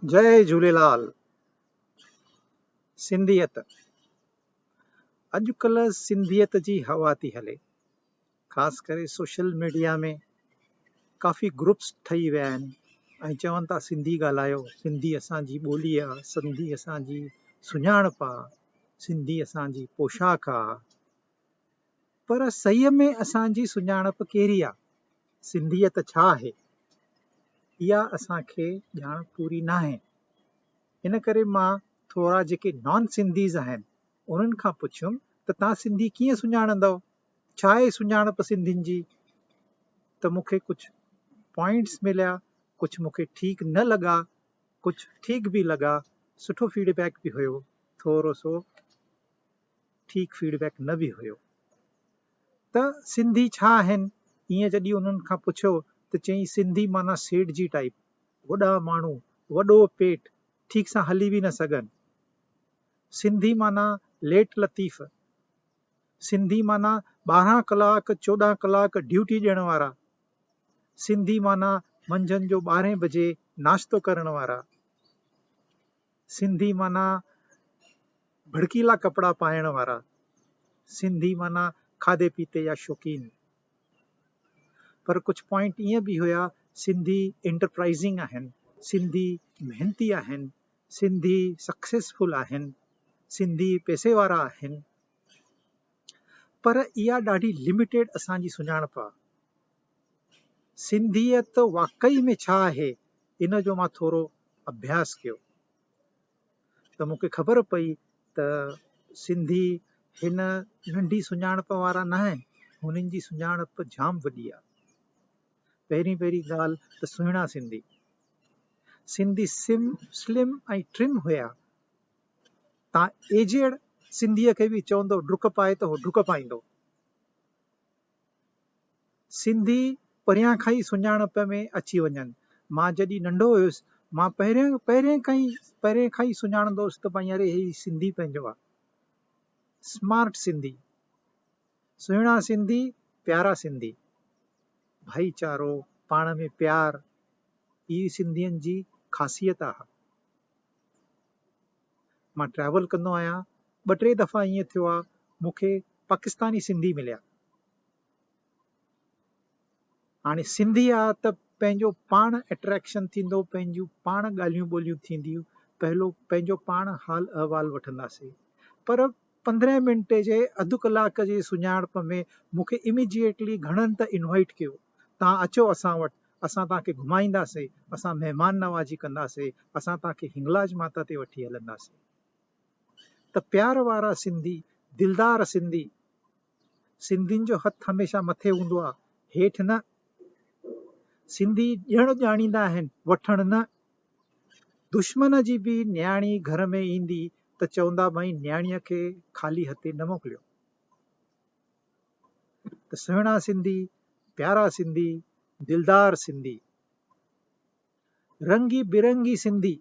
जय झूलेलाल। सिंधियत अॼुकल्ह सिंधियत जी हवा थी हले, ख़ासि करे सोशल मीडिया में काफ़ी ग्रुप्स ठही विया आहिनि ऐं चवनि था सिंधी ॻाल्हायो, सिंधी असांजी ॿोली आहे, सिंधी असांजी सुञाणप आहे, सिंधी असांजी पोशाक आहे। पर सहीअ में असांजी सुञाणप कहिड़ी आहे, सिंधियत छा आहे, इहा असांखे ॼाण पूरी न आहे। इन करे मां थोरा जेके नॉन सिंधीज़ आहिनि उन्हनि खां पुछियुमि त तव्हां सिंधी कीअं सुञाणंदव, छा आहे सुञाणप सिंधियुनि जी। त मूंखे कुझु पॉइंट्स मिलिया, कुझु मूंखे ठीकु न लॻा, कुझु ठीकु बि लॻा, सुठो फीडबैक बि हुयो, थोरो सो ठीकु फीडबैक न बि हुयो। त सिंधी छा आहिनि, ईअं जॾहिं उन्हनि खां पुछियो त चई सिंधी माना सेठ जी टाइप, वॾा माण्हू, वॾो पेट, ठीकु सां हली बि न सघनि। सिंधी माना लेट लतीफ़, सिंधी माना 12 कलाक 14 कलाक ड्यूटी ॾियण वारा, सिंधी माना मंझंदि जो 12 बजे नाश्तो करण वारा, सिंधी माना भड़कीला कपिड़ा पाइण वारा, सिंधी माना खाधे पीते जा शौक़ीन। पर कुझु पॉइंट ईअं बि हुया, सिंधी एंटरप्राइज़िंग आहिनि, सिंधी मेहनती आहिनि, सिंधी सक्सेसफुल आहिनि, सिंधी पैसे वारा आहिनि। पर इहा ॾाढी लिमिटेड असांजी सुञाणप आहे। सिंधियत वाकई में छा आहे, इन जो मां थोरो अभ्यास कयो त मूंखे ख़बर पई त सिंधी हिन नंढी सुञाणप वारा न आहिनि, हुननि जी सुञाणप जाम वॾी आहे। पहिरीं ॻाल्हि त सुहिणा सिंधी, सिंधी स्लिम ऐं ट्रिम हुया। तव्हां एजेड सिंधीअ खे बि चवंदो डुक पाए त उहो डुक पाईंदो। सिंधी परियां खां ई सुञाणप में अची वञनि। मां जॾहिं नंढो हुयुसि, मां पहिरें खां ई सुञाणंदो हुउसि त भई अरे ही सिंधी पंहिंजो आहे, स्मार्ट सिंधी, सुहिणा सिंधी, प्यारा सिंधी, भाईचारो, पाण में प्यार, ई सिंधियुनि जी ख़ासियत आहे। मां ट्रैवल कंदो आहियां, 2-3 दफ़ा ईअं थियो आहे मूंखे पाकिस्तानी सिंधी मिलिया। हाणे सिंधी आहे त पंहिंजो पाण अट्रैक्शन थींदो, पंहिंजूं पाण ॻाल्हियूं ॿोलियूं थींदियूं, पंहिंजो पाण हाल अहवाल वठंदासीं। पर 15 मिंट जे अधु कलाक जे सुञाणप में मूंखे इमीजिएटली घणनि त इनवाइट कयो, तव्हां अचो असां वटि, असां तव्हांखे घुमाईंदासीं, असां महिमान नवाज़ी कंदासीं, असां तव्हांखे हिंगलाज माता ते वठी हलंदासीं। त प्यार वारा सिंधी, दिलदार सिंधी, सिंधियुनि जो हथु हमेशह मथे हूंदो आहे, हेठि न। सिंधी ॼण ॼाणींदा आहिनि, वठण न। दुश्मन जी बि न्याणी घर में ईंदी त चवंदा भई न्याणीअ खे ख़ाली हथे न मोकिलियो। त सुहिणा सिंधी, प्यारा सिंधी, दिलदार सिंधी, रंगी बिरंगी सिंधी।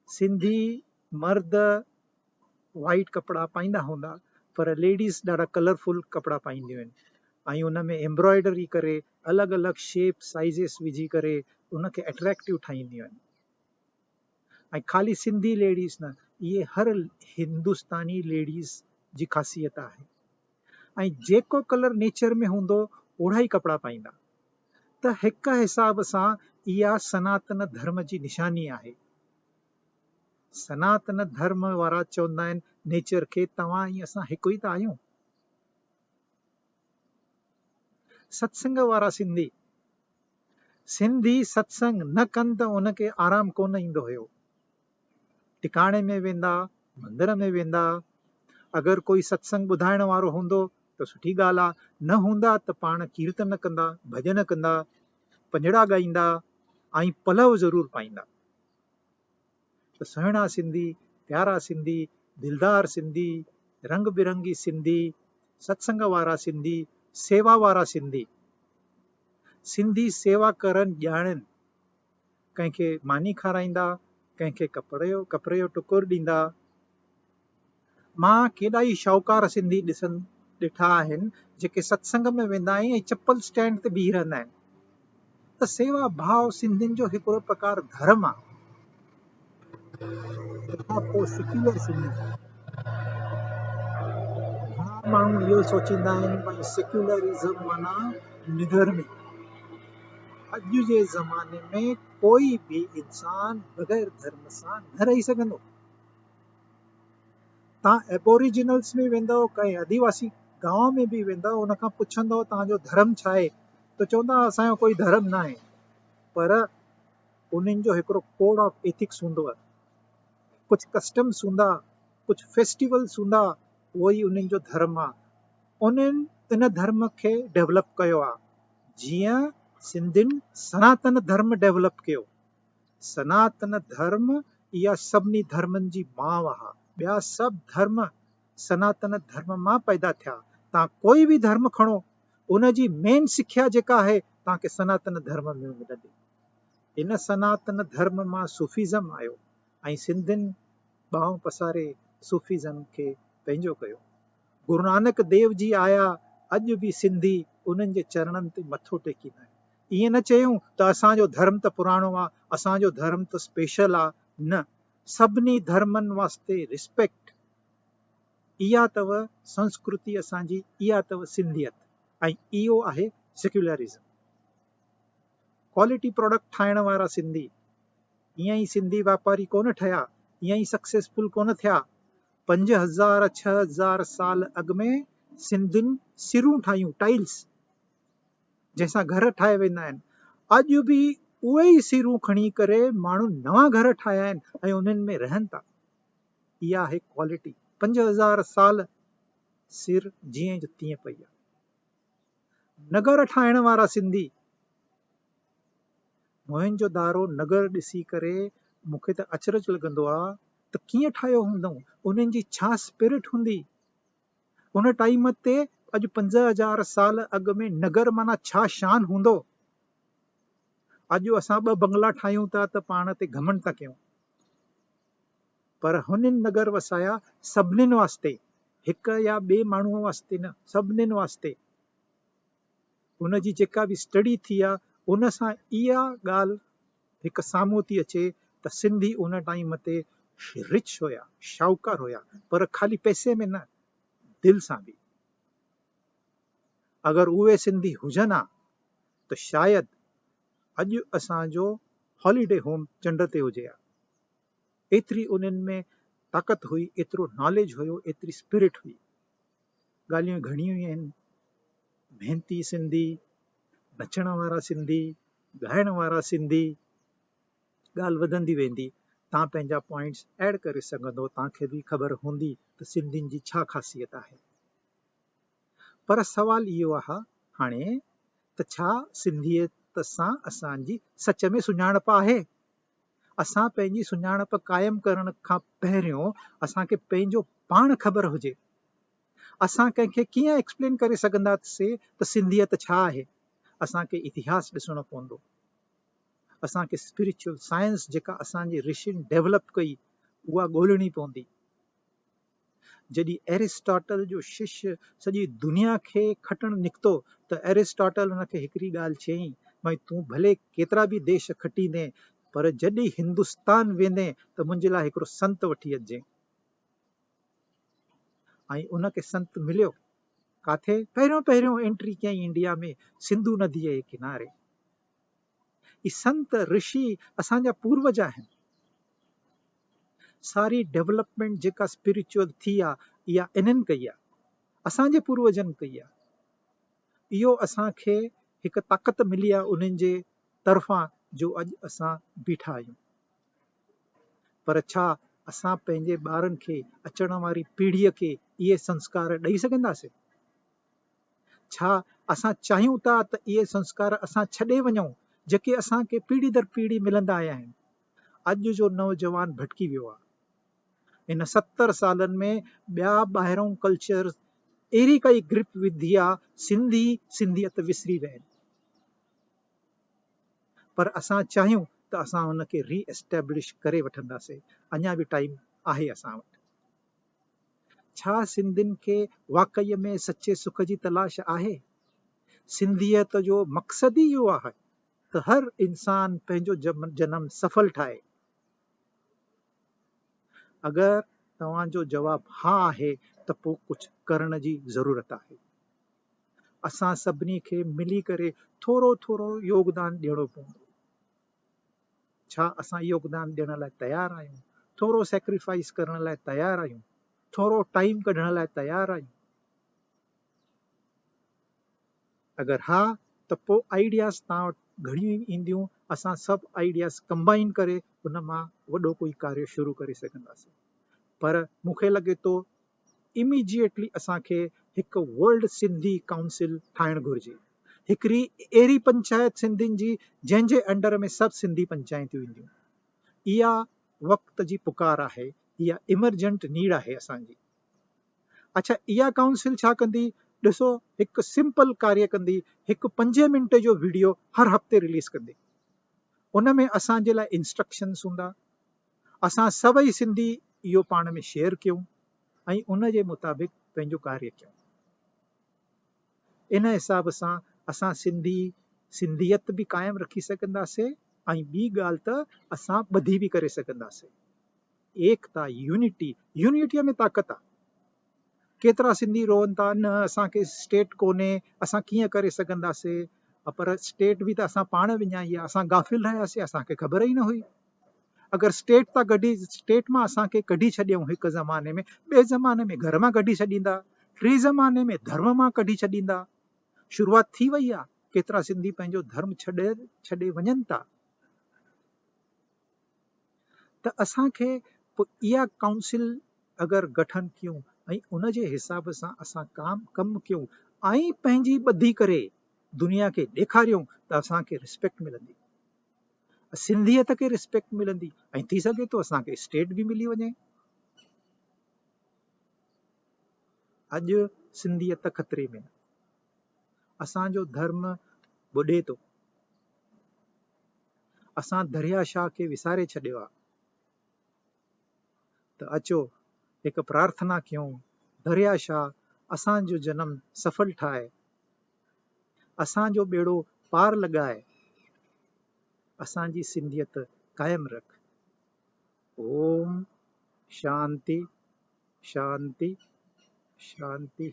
सिंधी मर्द वाइट कपिड़ा पाईंदा हूंदा, पर लेडीज़ ॾाढा कलरफुल कपिड़ा पाईंदियूं आहिनि ऐं उन में एम्ब्रॉयडरी करे, अलॻि अलॻि शेप साइज़िस विझी करे उनखे अट्रैक्टिव ठाहींदियूं आहिनि। ऐं ख़ाली सिंधी लेडीज़ न, इहे हर हिंदुस्तानी लेडीज़ जी ख़ासियत आहे। ऐं जेको कलर नेचर में हूंदो ओढ़ा ई कपिड़ा पाईंदा। त हिक हिसाब सां इहा सनातन धर्म जी निशानी आहे। सनातन धर्म वारा चवंदा आहिनि नेचर खे, तव्हां ऐं असां हिकु ई त आहियूं। सत्संग वारा सिंधी, सिंधी सत्संग न कनि त उनखे आराम कोन ईंदो हुयो। टिकाणे में वेंदा, मंदर में वेंदा, अगरि कोई सत्संग ॿुधाइण वारो हूंदो त सुठी ॻाल्हि आहे, न हूंदा त पाण कीर्तन कंदा, भॼन कंदा, पंजड़ा ॻाईंदा ऐं पलव ज़रूरु पाईंदा। त सुहिणा सिंधी, प्यारा सिंधी, दिलदार सिंधी, रंग बिरंगी सिंधी, सत्संग वारा सिंधी, सेवा वारा सिंधी। सिंधी सेवा करण ॼाणनि, कंहिंखे मानी खाराईंदा, कंहिंखे कपिड़े जो टुकुर ॾींदा। मां केॾा ई शाहूकार सिंधी ॾिठा आहिनि जेके सत्संग में वेंदा आहिनि ऐं चप्पल स्टैंड ते बीह रहंदा आहिनि। त सेवा भाव सिंधियुनि जो हिकिड़ो प्रकार धर्म आहे। तंहिंखां पोइ सेक्युलर सिंधी, घणा माण्हू इहो सोचींदा आहिनि भई सेक्युलरिज़म माना निधर्मी। अॼु जे ज़माने में कोई बि इंसान बग़ैर धर्म सां न रही सघंदो। तव्हां एबोरिजिनल्स में वेंदव, कंहिं आदिवासी गांव में बि वेंदव, उनखां पुछंदव तव्हांजो धर्म छा आहे, त चवंदा असांजो कोई धर्म न आहे, पर उन्हनि जो हिकिड़ो कोड ऑफ एथिक्स हूंदो आहे, कुझु कस्टम्स हूंदा, कुझु फेस्टिवल्स हूंदा, उहो ई उन्हनि जो धर्म आहे। उन्हनि इन धर्म खे डेवलप कयो आहे, जीअं सिंधियुनि सनातन धर्म डेवलप कयो। सनातन धर्म इहा सभिनी धर्मनि जी माउ आहे। ॿिया सभु धर्म सनातन धर्म मां पैदा थिया। तव्हां कोई बि धर्म खणो, उनजी मेन सिख्या जेका आहे तव्हांखे सनातन धर्म में मिलंदी। इन सनातन धर्म मां सूफिज़म आयो ऐं सिंधियुनि ॿाहूं पसारे सूफिज़म खे पंहिंजो कयो। गुरु नानक देव जी आया, अॼु बि सिंधी उन्हनि जे चरणनि ते मथो टेकींदा आहिनि। ईअं न चयूं त असांजो धर्म त पुराणो आहे, असांजो धर्म त स्पेशल आहे, न, सभिनी धर्मनि वास्ते रिस्पेक्ट, इहा अथव संस्कृति असांजी, इहा अथव सिंधियत, ऐं इहो आहे सेक्युलरिज़म। क्वालिटी प्रोडक्ट ठाहिण वारा सिंधी, ईअं ई सिंधी वापारी कोन ठहिया, ईअं ई सक्सेसफुल कोन थिया। 5000-6000 साल अॻु में सिंधियुनि सिरूं ठाहियूं, टाइल्स, जंहिंसां घर ठाहे वेंदा आहिनि। अॼु बि उहे ई सिरूं खणी करे माण्हू नवां घर ठाहिया आहिनि ऐं उन्हनि में रहनि था। इहा आहे क्वालिटी। 5000 साल सिर जीअं जो तीअं पई आहे। नगर ठाहिण वारा सिंधी, मोहन जो दारो नगर ॾिसी करे मूंखे त अचरज लॻंदो आहे त कीअं ठाहियो हूंदऊं, उन्हनि जी छा स्पिरिट हूंदी उन टाइम ते। अॼु 5000 साल अॻु में नगर माना छा शान हूंदो। अॼु असां 2 बंगला ठाहियूं था त पाण ते घमंड था कयूं, पर हुननि नगर वसाया सभिनीनि वास्ते, हिक या ॿिए माण्हूअ वास्ते न, सभिनीनि वास्ते। हुनजी जेका बि स्टडी थी आहे, उन सां इहा ॻाल्हि हिकु साम्हूं थी अचे त सिंधी उन टाइम ते रिच हुया, शाहूकार हुया, पर ख़ाली पैसे में न, दिलि सां बि। अगरि उहे सिंधी हुजनि हा त शायदि अॼु असांजो हॉलीडे होम चंड ते हुजे हा। एतिरी उन्हनि में ताक़त हुई, एतिरो नॉलेज हुयो, एतिरी स्पिरिट हुई। ॻाल्हियूं घणियूं ई आहिनि। मेहनती सिंधी, नचण वारा सिंधी, ॻाइण वारा सिंधी, ॻाल्हि वधंदी वेंदी। तव्हां पंहिंजा पॉइंट्स ऐड करे सघंदो, तव्हांखे बि ख़बर हूंदी त सिंधियुनि जी छा ख़ासियत आहे। पर सवाल इहो आहे हाणे त छा सिंधियत सां असांजी सच में सुञाणप आहे? असां पंहिंजी सुञाणप क़ाइमु करण खां पहिरियों असांखे पंहिंजो पाण ख़बर हुजे। असां कंहिंखे कीअं एक्सप्लेन करे सघंदासीं त सिंधियत छा आहे? असांखे इतिहास ॾिसणो पवंदो, असांखे स्पिरिचुअल साइंस जेका असांजी ऋषियुनि डेवलप कई उहा ॻोल्हणी पवंदी। जॾहिं एरिस्टोटल जो शिष्य सॼी दुनिया खे खटणु निकितो त एरिस्टोटल हुनखे हिकिड़ी ॻाल्हि चयईं, भई तूं भले केतिरा बि देश खटींदे, पर जॾहिं हिंदुस्तान वेंदे त मुंहिंजे लाइ हिकिड़ो संत वठी अचिजांइ। ऐं उनखे संत मिलियो काथे? पहिरियों एंट्री कयईं इंडिया में, सिंधु नदीअ जे किनारे। ई संत ऋषि असांजा पूर्वज आहिनि। सारी डेवलपमेंट जेका स्पिरिचुअल थी आहे इहा इन्हनि कई आहे, असांजे पूर्वजनि कई आहे। इहो असांखे हिकु ताक़त मिली आहे उन्हनि जे तरफ़ां, जो अॼु असां बीठा आहियूं। पर छा असां पंहिंजे ॿारनि खे, अचण वारी पीढ़ीअ खे इहे संस्कार ॾेई सघंदासीं? छा असां चाहियूं था त इहे संस्कार असां छॾे वञूं जेके असांखे पीढ़ी दर पीढ़ी मिलंदा आया आहिनि? अॼु जो नौजवान भटकी वियो आहे। इन 70 सालनि में ॿिया ॿाहिरों कल्चर अहिड़ी काई ग्रिप विधी आहे, सिंधियत विसरी विया आहिनि। पर असां चाहियूं त असां हुनखे रीएस्टेब्लिश करे वठंदासीं। अञा बि टाइम आहे असां वटि। छा सिंधियुनि खे वाक़ईअ में सचे सुख जी तलाश आहे? सिंधियत जो मक़सदु ई इहो आहे त हर इंसान पंहिंजो जनम सफल ठाहे। अगरि तव्हांजो जवाबु हा आहे त पोइ कुझु करण जी ज़रूरत आहे। असां सभिनी खे मिली करे थोरो थोरो योगदान ॾियणो पवंदो। छा असां योगदान ॾियण लाइ तयारु आहियूं? थोरो सेक्रीफाइस करण लाइ तयारु आहियूं? थोरो टाइम कढण लाइ तयारु आहियूं? अगरि हा त पोइ आइडियाज़ तव्हां वटि घणियूं ईंदियूं। असां सभु आइडियाज़ कंबाइन करे उन मां वॾो कोई कार्य शुरू करे सघंदासीं। पर मूंखे लॻे थो इमीजिएटली असांखे हिकु वर्ल्ड सिंधी काउंसिल ठाहिणु घुरिजे। हिकिड़ी अहिड़ी पंचायत सिंधियुनि जी जंहिंजे अंडर में सभु सिंधी पंचायतूं ईंदियूं। इहा वक़्त जी पुकार आहे, इहा इमरजेंट नीड आहे असांजी। अच्छा, इहा काउंसिल छा कंदी? ॾिसो, हिकु सिंपल कार्य कंदी। हिकु 5 मिंट जो वीडियो हर हफ़्ते रिलीज़ कंदी। उन में असांजे लाइ इंस्ट्रक्शन्स हूंदा। असां सभई सिंधी इहो पाण में शेयर कयूं ऐं उन जे मुताबिक़ पंहिंजो कार्य कयूं। इन हिसाब सां असां सिंधियत बि क़ाइमु रखी सघंदासीं ऐं ॿी ॻाल्हि त असां ॿधी बि करे सघंदासीं। एकता, यूनिटीअ में ताक़त आहे। केतिरा सिंधी रोअनि था, न असांखे स्टेट कोन्हे, असां कीअं करे सघंदासीं? पर स्टेट बि त असां पाण विञाई आहे। असां गाफ़िल रहियासीं, असांखे ख़बर ई न हुई। अगरि स्टेट मां असांखे कढी छॾियऊं हिकु ज़माने में, ॿिए ज़माने में घर मां कढी छॾींदा, टे ज़माने में धर्म मां कढी छॾींदा। शुरूआत थी वई आहे। केतिरा सिंधी पंहिंजो धर्म छॾे वञनि था। त असांखे पोइ इहा काउंसिल अगरि गठन कयूं ऐं उन जे हिसाब सां असां कमु कयूं ऐं पंहिंजी ॿधी करे दुनिया खे ॾेखारियूं त असांखे रिस्पेक्ट मिलंदी, सिंधियत खे रिस्पेक्ट मिलंदी ऐं थी सघे थो असांखे स्टेट बि मिली वञे। अॼु सिंधियत ख़तरे में, असांजो धर्म ॿुॾे थो। असां दरिया शाह खे विसारे छॾियो आहे। त अचो हिकु प्रार्थना कयूं, दरिया शाह असांजो जनम सफल ठाहे, असांजो ॿेड़ो पार लॻाए, असांजी सिंधियत क़ाइमु रख। ओम शांति शांति शांति।